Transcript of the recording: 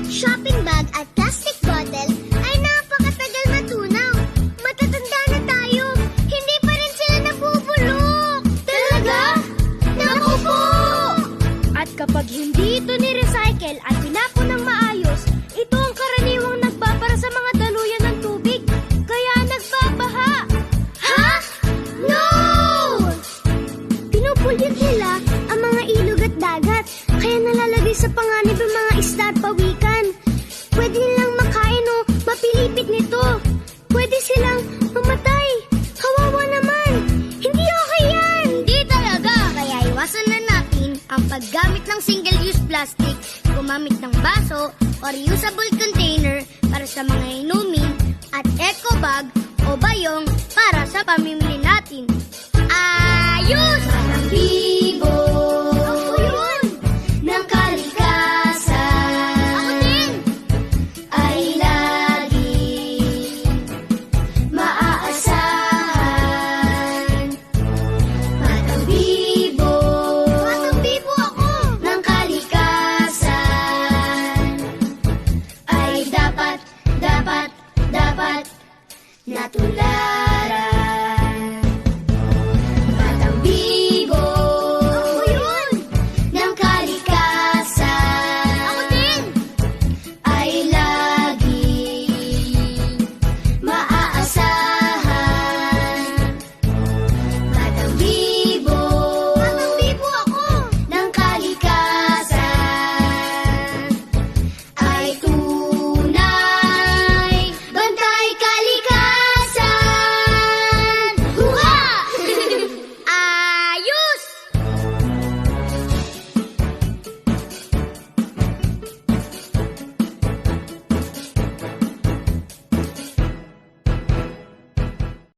shopping bag at plastic bottle ay napakatagal matunaw. Matatanda na tayo, hindi pa rin sila nabubulok. Talaga? Naku po! At kapag hindi ito ni-recycle at tinapon ng maayos, ito ang karaniwang nagbabara sa mga daluyan ng tubig. Kaya nagbabaha. Ha? No! Pinupulyot nila ang mga ilog at dagat. Kaya nalalagay sa panganib ang mga isda at pawikan. Pwede nilang makain o mapilipit nito. Pwede silang mamatay. Kawawa naman. Hindi okay yan. Hindi talaga. Kaya iwasan na natin ang paggamit ng single-use plastic, gumamit ng baso o reusable container para sa mga inumin at eco bag o bayong para sa pamimili natin. Ayos! Parang bibo! Ako yun! Ng kalikasan ako din! Ay lagi maaasahan. Parang bibo! Parang bibo ako! Ng kalikasan ay dapat natulad.